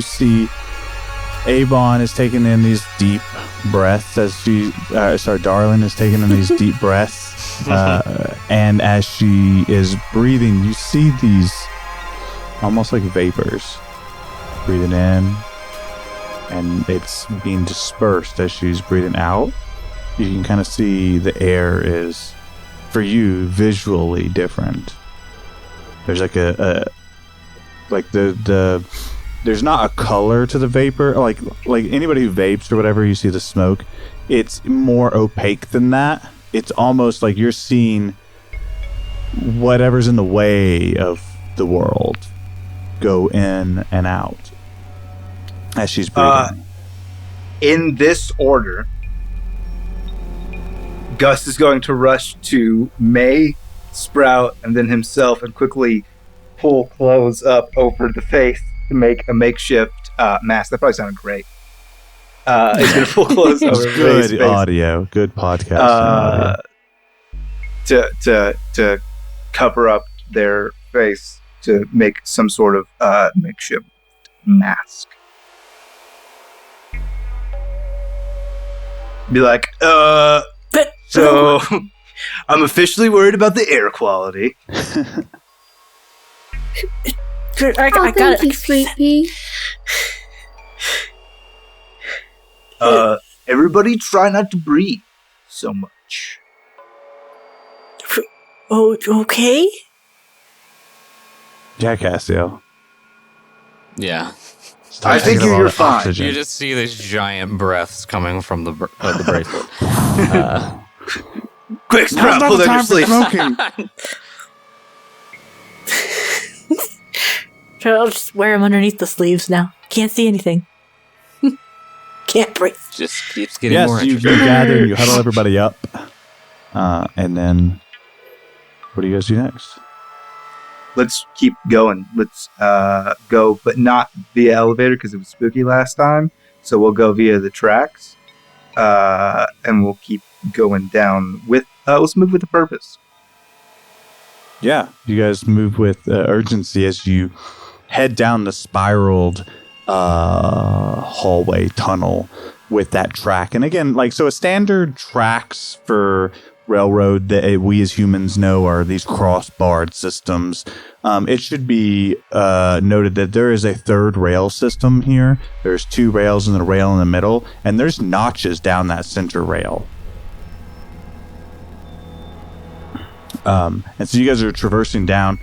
see Avon is taking in these deep breaths as she, Darlin is taking in these deep breaths, and as she is breathing, you see these almost like vapors breathing in, and it's being dispersed as she's breathing out. You can kind of see the air is, for you, visually different. There's like there's not a color to the vapor. Like anybody who vapes or whatever, you see the smoke. It's more opaque than that. It's almost like you're seeing whatever's in the way of the world go in and out as she's breathing. In this order, Gus is going to rush to May, Sprout, and then himself, and quickly pull clothes up over the face to make a makeshift mask. That probably sounded great. He's going to pull clothes over the face. Good audio. Good podcast. To cover up their face to make some sort of makeshift mask. Be like, so I'm officially worried about the air quality. I got thank you, it. Sweet Pea. Everybody try not to breathe so much. Oh, okay. Yeah, Cassio. Yeah. I think Taking a lot you're of fine. oxygen. You just see these giant breaths coming from the bracelet. Quick, Sprout, pull down your sleeve. smoking. I'll just wear them underneath the sleeves now. Can't see anything. Can't breathe. Just keeps getting Yes, more you interesting. gather and you huddle everybody up. And then, what do you guys do next? Let's keep going. Let's go, but not via elevator because it was spooky last time. So we'll go via the tracks, and we'll keep going down with. Let's move with a purpose. Yeah, you guys move with urgency as you head down the spiraled hallway tunnel with that track. And again, so a standard tracks for railroad that we as humans know are these cross-barred systems. It should be noted that there is a third rail system here. There's 2 rails and a rail in the middle, and there's notches down that center rail. And so you guys are traversing down,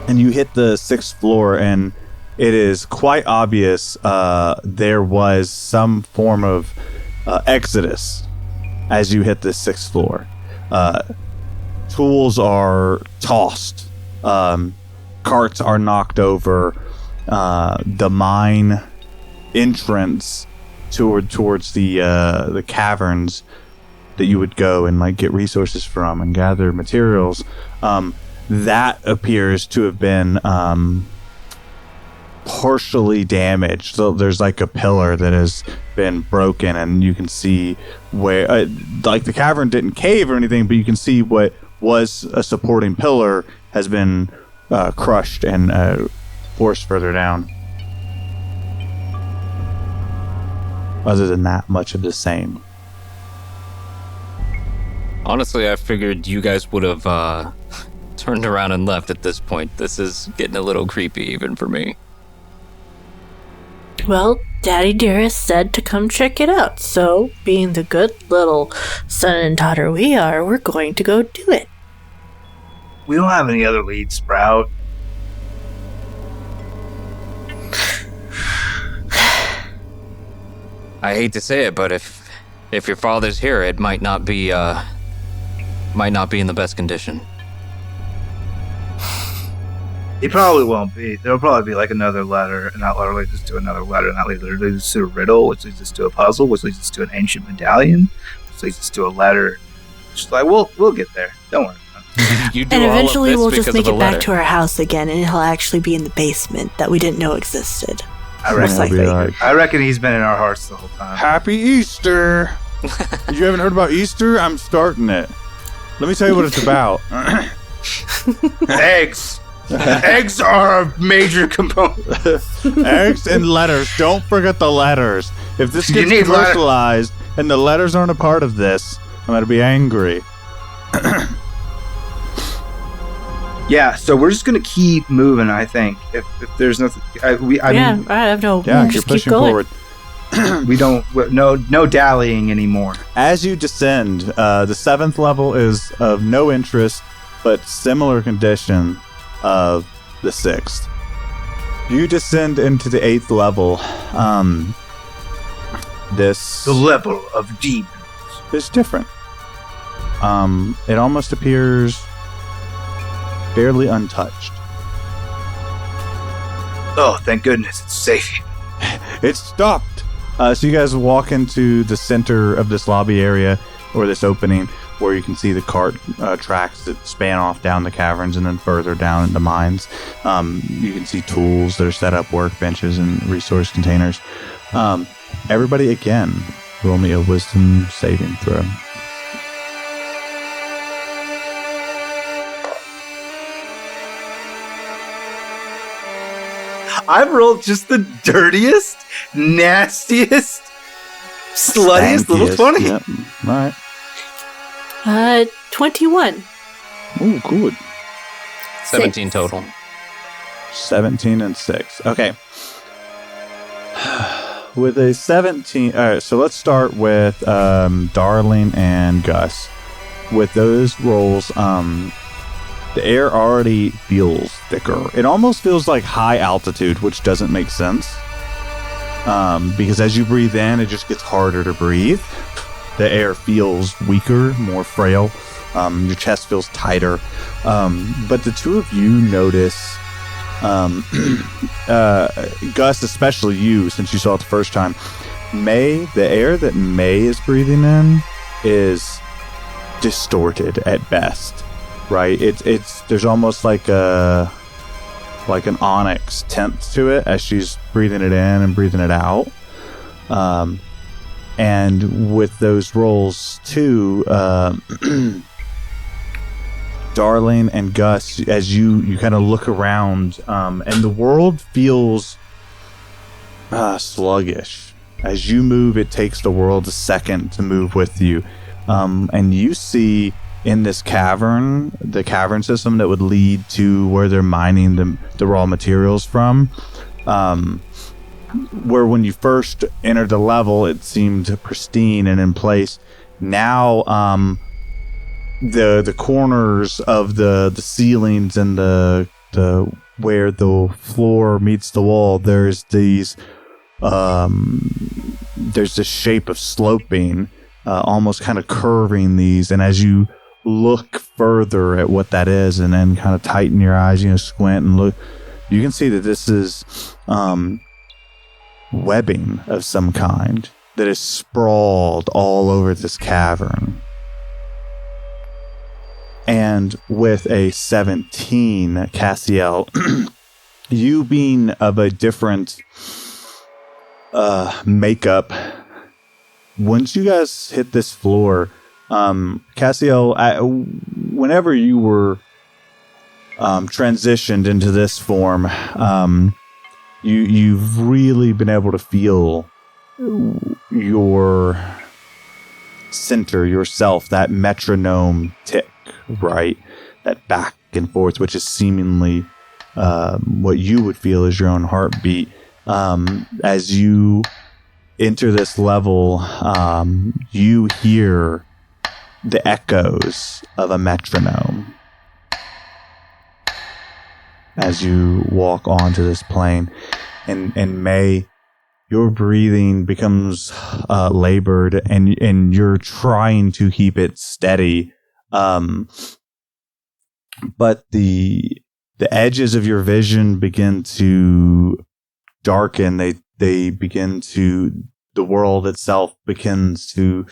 and you hit the 6th floor, and it is quite obvious there was some form of exodus as you hit the 6th floor. Tools are tossed, carts are knocked over, the mine entrance towards the caverns that you would go and get resources from and gather materials, that appears to have been partially damaged. So there's a pillar that has been broken, and you can see where the cavern didn't cave or anything, but you can see what was a supporting pillar has been crushed and forced further down. Other than that, much of the same. Honestly, I figured you guys would have turned around and left at this point. This is getting a little creepy even for me. Well, Daddy Dearest said to come check it out, so being the good little son and daughter we are, we're going to go do it. We don't have any other leads, Sprout. I hate to say it, but if your father's here, it might not be in the best condition. He probably won't be. There'll probably be like another letter, and that letter leads us to another letter, and that leader leads us to a riddle, which leads us to a puzzle, which leads us to an ancient medallion, which leads us to a letter. Just like we'll get there. Don't worry. You do And all of eventually this we'll just because make of it a back letter. to our house again, and he'll actually be in the basement that we didn't know existed. I reckon, Most likely. I reckon he's been in our hearts the whole time. Happy Easter! You haven't heard about Easter? I'm starting it. Let me tell you what it's about. Eggs. Eggs are a major component. Eggs and letters. Don't forget the letters. If this You gets need commercialized and the letters aren't a part of this, I'm going to be angry. Yeah, so we're just gonna keep moving. I think if there's nothing, I mean, I have no. Yeah, you're just keep pushing going. forward. we don't no dallying anymore. As you descend, the 7th level is of no interest, but similar condition of the 6th. You descend into the 8th level. This The level of deep. is different. It almost appears barely untouched. Oh, thank goodness it's safe. It stopped. So you guys walk into the center of this lobby area, or this opening, where you can see the cart tracks that span off down the caverns and then further down into mines. You can see tools that are set up, workbenches and resource containers. Everybody, again, roll me a wisdom saving throw. I've rolled just the dirtiest, nastiest, sluttiest little 20. Yep. All right. 21. Oh, good. 17 total. 17 and 6. Okay. With a 17... All right, so let's start with Darling and Gus. With those rolls, the air already feels thicker. It almost feels like high altitude, which doesn't make sense. Because as you breathe in, it just gets harder to breathe. The air feels weaker, more frail. Your chest feels tighter. But the two of you notice, Gus, especially you, since you saw it the first time, May, the air that May is breathing in is distorted at best, right? It's there's almost like an onyx tint to it as she's breathing it in and breathing it out. And with those rolls too, Darling and Gus, as you kind of look around, and the world feels sluggish. As you move, it takes the world a second to move with you. And you see in this cavern, the cavern system that would lead to where they're mining the raw materials from, where when you first entered the level, it seemed pristine and in place. Now, the corners of the ceilings and the where the floor meets the wall, there's this shape of sloping, almost kind of curving these. And as you look further at what that is, and then kind of tighten your eyes, squint and look, you can see that this is webbing of some kind that is sprawled all over this cavern. And with a 17, Cassiel, you being of a different makeup, once you guys hit this floor, Cassiel, whenever you were transitioned into this form, you've really been able to feel your center, yourself, that metronome tick, right? That back and forth, which is seemingly what you would feel is your own heartbeat. As you enter this level, you hear the echoes of a metronome as you walk onto this plane. And May, your breathing becomes labored, and you're trying to keep it steady. But the edges of your vision begin to darken. They begin to, the world itself begins to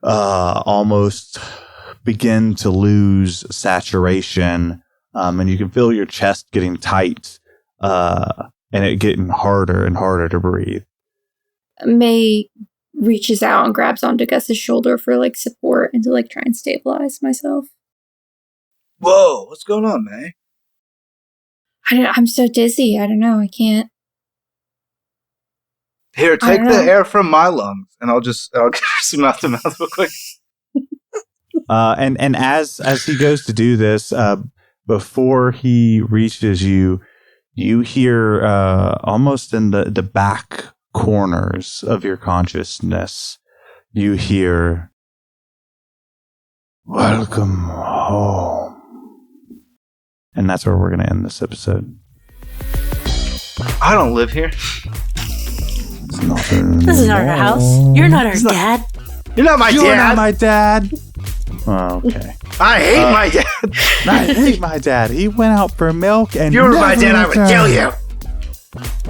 almost begin to lose saturation, and you can feel your chest getting tight, and it getting harder and harder to breathe. May reaches out and grabs onto Gus's shoulder for like support and to like try and stabilize myself. Whoa, what's going on, May? I'm so dizzy. I don't know. I can't. Here, take the air from my lungs, and I'll get some mouth to mouth real quick. And as he goes to do this, before he reaches you, you hear almost in the back corners of your consciousness, you hear, "Welcome home." And that's where we're going to end this episode. I don't live here. This is not our house. You're not our dad. You're not my dad. You're not my dad. Oh, okay. I hate my dad. I hate my dad. He went out for milk and If you were my dad, I would kill you.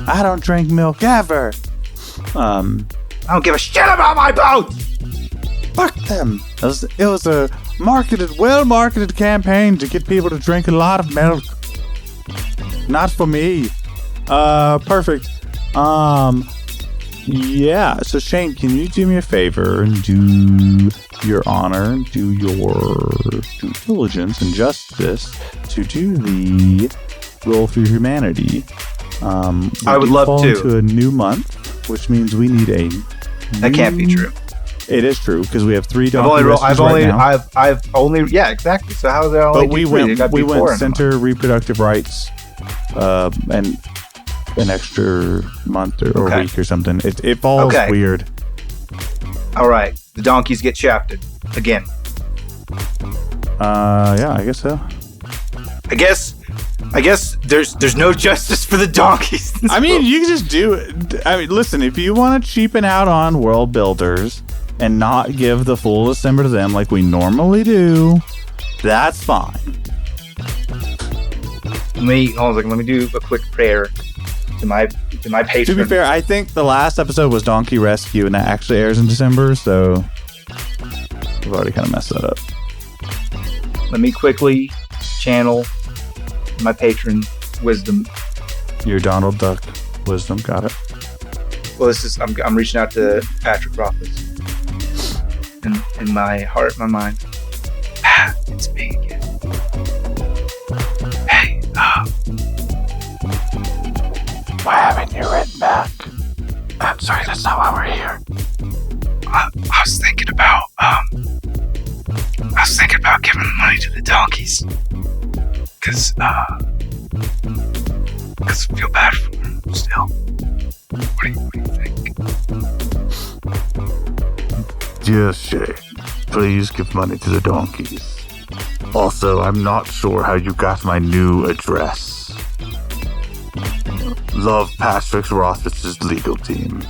I don't drink milk ever. I don't give a shit about my boat. Fuck them. It was a well-marketed campaign to get people to drink a lot of milk. Not for me. Perfect. Yeah. So Shane, can you do me a favor and do your honor, do your due diligence and justice to do the roll for humanity? I would love to. Into a new month, which means we need a. That can't be true. It is true because we have 3 I've only yeah, exactly. So how is that only? But we went center reproductive rights, and an extra month or week or something. It falls weird. All right, the donkeys get shafted again. Yeah, I guess so. I guess there's no justice for the donkeys. I mean, you can just do it. I mean, listen, if you want to cheapen out on world builders and not give the full December to them like we normally do, that's fine. Let me do a quick prayer to my patron. To be fair, I think the last episode was Donkey Rescue, and that actually airs in December, so we've already kind of messed that up. Let me quickly channel my patron wisdom. Your Donald Duck wisdom, got it. Well, I'm reaching out to Patrick Rothfuss. In my heart, my mind. It's me again. Hey, why haven't you written back? I'm sorry, that's not why we're here. I was thinking about giving the money to the donkeys. Cause I feel bad for them still. What do you think? Dear Shay, please give money to the donkeys. Also, I'm not sure how you got my new address. Love, Patrick Rothfuss's legal team.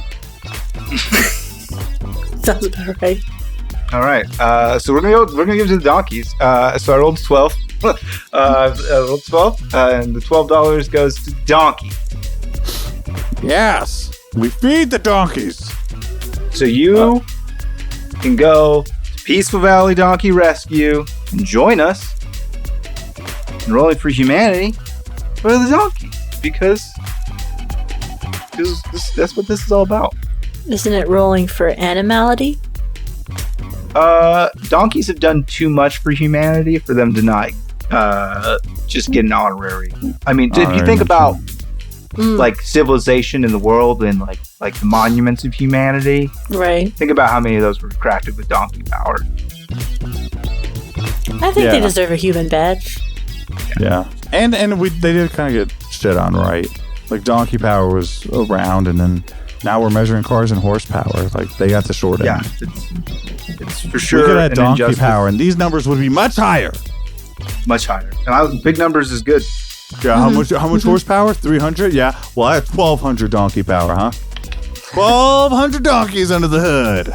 Sounds about right. All right. So we're gonna give it to the donkeys. So I rolled 12. I rolled 12, and the $12 goes to donkey. Yes, we feed the donkeys. So you can go to Peaceful Valley Donkey Rescue and join us in Rolling for Humanity for the donkeys, because that's what this is all about. Isn't it rolling for animality? Donkeys have done too much for humanity for them to not just get an honorary. I mean, if you think about like civilization in the world and like the monuments of humanity, right? Think about how many of those were crafted with donkey power. I think they deserve a human badge. Yeah, and they did kind of get shit on, right? Like donkey power was around, and then now we're measuring cars and horsepower. Like they got the short end. Yeah, it's for sure. We could have an donkey injustice. power, and these numbers would be much higher. Much higher. And big numbers is good. Yeah, how much horsepower? 300? Yeah. Well, I have 1,200 donkey power, huh? 1,200 donkeys under the hood.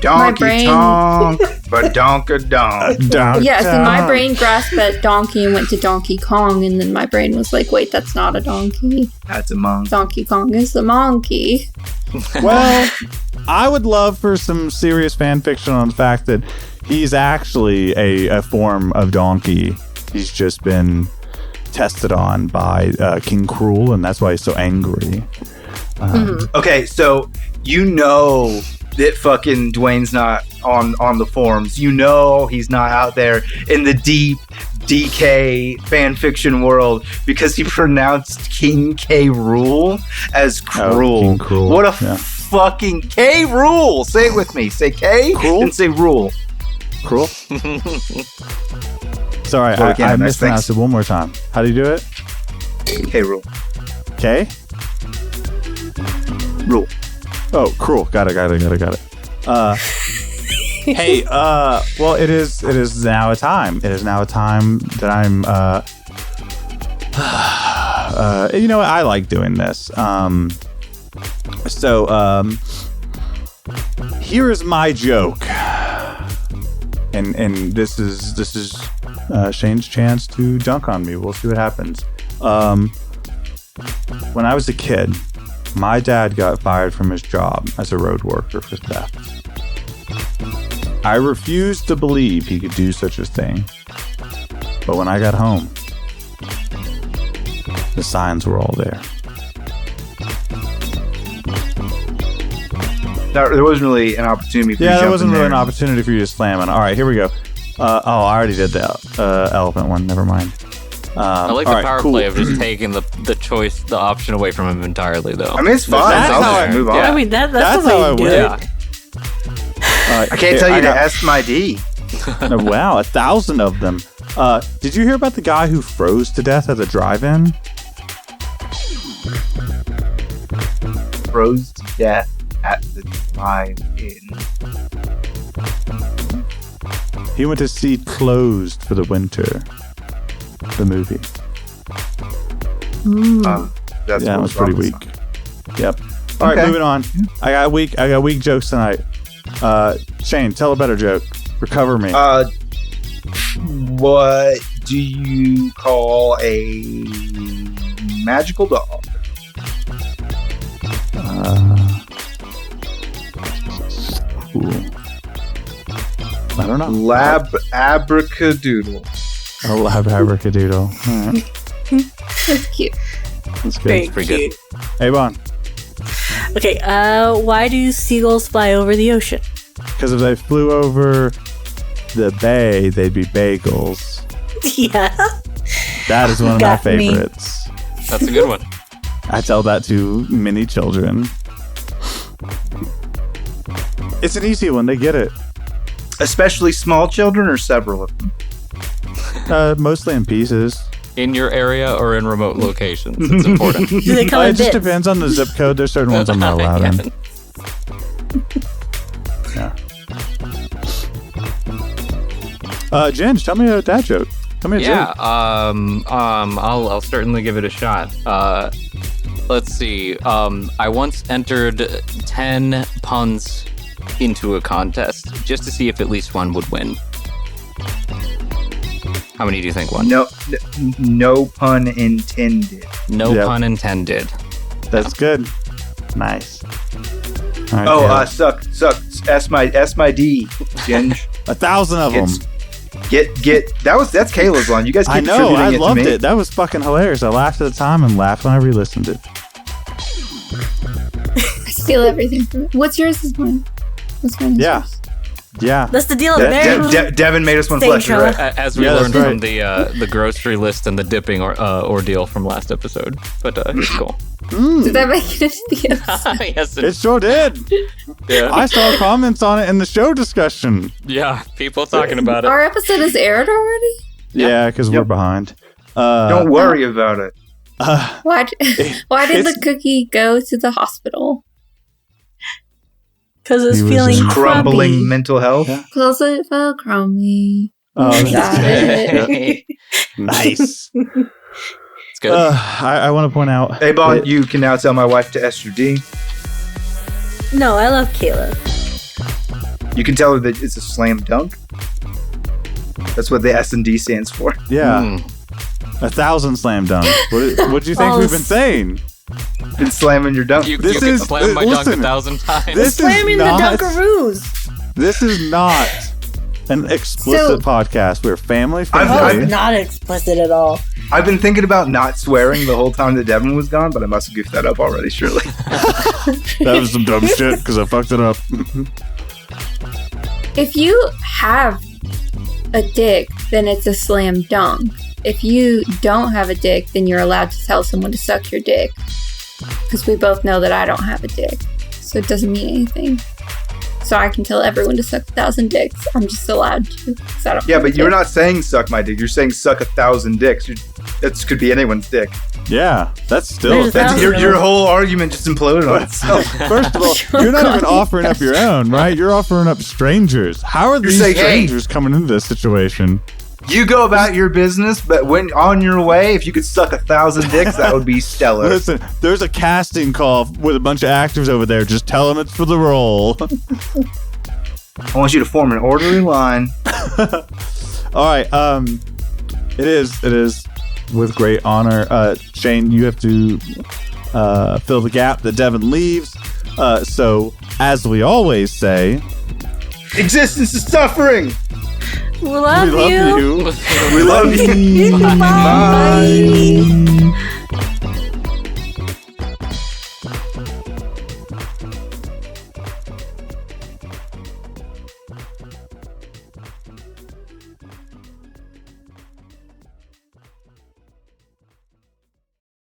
Donkey brain- tonk, but donk. Yes, and my brain grasped at donkey and went to Donkey Kong, and then my brain was like, wait, that's not a donkey. That's a monk. Donkey Kong is a monkey. Well, I would love for some serious fan fiction on the fact that he's actually a form of donkey. He's just been tested on by King Cruel, and that's why he's so angry. Okay, so you know that fucking Dwayne's not on the forums. You know he's not out there in the deep DK fan fiction world because he pronounced King K. Rool as cruel. King Cruel, What a yeah. fucking K. Rool. Say it with me. Say K Cruel? and say rule. Cruel? Sorry, Well, again, I nice mispronounced things. it one more time. How do you do it? K. Rule. K? Rule. Oh, cruel. Got it. Hey, well, it is now a time. It is now a time that I'm, you know what? I like doing this. Here is my joke. And this is Shane's chance to dunk on me. We'll see what happens. When I was a kid, my dad got fired from his job as a road worker for theft. I refused to believe he could do such a thing. But when I got home, the signs were all there. There wasn't really an opportunity for you to Yeah, there jump wasn't in really there. an opportunity for you to slam on. All right, here we go. I already did the elephant one. Never mind. I like all the right, power cool. play of just taking the option away from him entirely, though. I mean, it's fine. That's I'll how just I- move on. yeah. I mean, that's That's the way how I you do would. it. Yeah. I can't tell you to ask my D. Wow, 1,000 of them. Did you hear about the guy who froze to death at the drive-in? Froze to death at the drive-in. He went to see Closed for the winter. The movie. That's Yeah, it what was pretty wrong with weak. Yep. All right, Okay. moving on. I got weak jokes tonight. Shane, tell a better joke. Recover me. What do you call a magical dog? Ooh. I don't know. Abracadoodle. A lab abracadoodle. All right. That's cute. That's good. Very pretty good. cute. Avon, Okay, why do seagulls fly over the ocean? because if they flew over the bay, they'd be bagels. Yeah. That is one of my Got me. favorites. That's a good one. I tell that to many children. It's an easy one. They get it. Especially small children or several of them? Mostly in pieces. In your area or in remote locations, it's important. Do they come in It just bits? depends on the zip code. There's certain ones I'm not allowed in. Yeah. Ginge, tell me a dad joke. Tell me a Yeah, joke. I'll certainly give it a shot. Let's see. I once entered 10 puns into a contest just to see if at least one would win. How many do you think won? No pun intended. No Yep. pun intended. That's good. Nice. All right, Oh, Taylor. suck. S my D, Ginge. 1,000 of them. That's Kayla's one. You guys keep I know. attributing I it to loved me. it. That was fucking hilarious. I laughed at the time and laughed when I re-listened it. I steal everything from it. What's yours is mine. What's mine is Yeah. yours. Yeah. That's the deal. There. Devin made us one Same flesh. You're right. As we Yeah, that's learned right. from the grocery list and the dipping ordeal from last episode. But it's cool. Did that make it into the episode? Yes, It sure did. yeah. I saw comments on it in the show discussion. Yeah, people talking about it. Our episode is aired already? Yeah, because we're behind. Don't worry about it. Why did the cookie go to the hospital? Because it's He was feeling in Crumbling crummy. mental health. Yeah. Cause it felt crummy. Oh, Got it. nice. It's good. I want to point out. Hey, Bon, you can now tell my wife to Esther D. No, I love Caleb. You can tell her that it's a slam dunk. That's what the S&D stands for. Yeah, Mm. 1,000 slam dunks. What do you think we've been saying? Been slamming your dunk. You This can is- slam my dunk listen, 1,000 times. this is Slamming the not- Dunkaroos. This is not an explicit podcast. We're family Oh, friendly. it's not explicit at all. I've been thinking about not swearing the whole time that Devin was gone, but I must have goofed that up already, surely. That was some dumb shit because I fucked it up. If you have a dick, then it's a slam dunk. If you don't have a dick, then you're allowed to tell someone to suck your dick. Because we both know that I don't have a dick. So it doesn't mean anything. So I can tell everyone to suck 1,000 dicks. I'm just allowed to. 'cause I don't Yeah, have a but you're dick. not saying suck my dick. You're saying suck 1,000 dicks. That could be anyone's dick. Yeah, that's still. There's That's Thousand your of them. whole argument just imploded on itself. First of all, you're not even offering up your own, right? You're offering up strangers. How are these saying, hey. strangers coming into this situation? You go about your business, but when on your way, if you could suck 1,000 dicks, that would be stellar. Listen, there's a casting call with a bunch of actors over there. Just tell them it's for the role. I want you to form an orderly line. All right. It is with great honor. Shane, you have to fill the gap that Devin leaves. So, as we always say, Existence is suffering. We love we love you. you. We love you. Bye.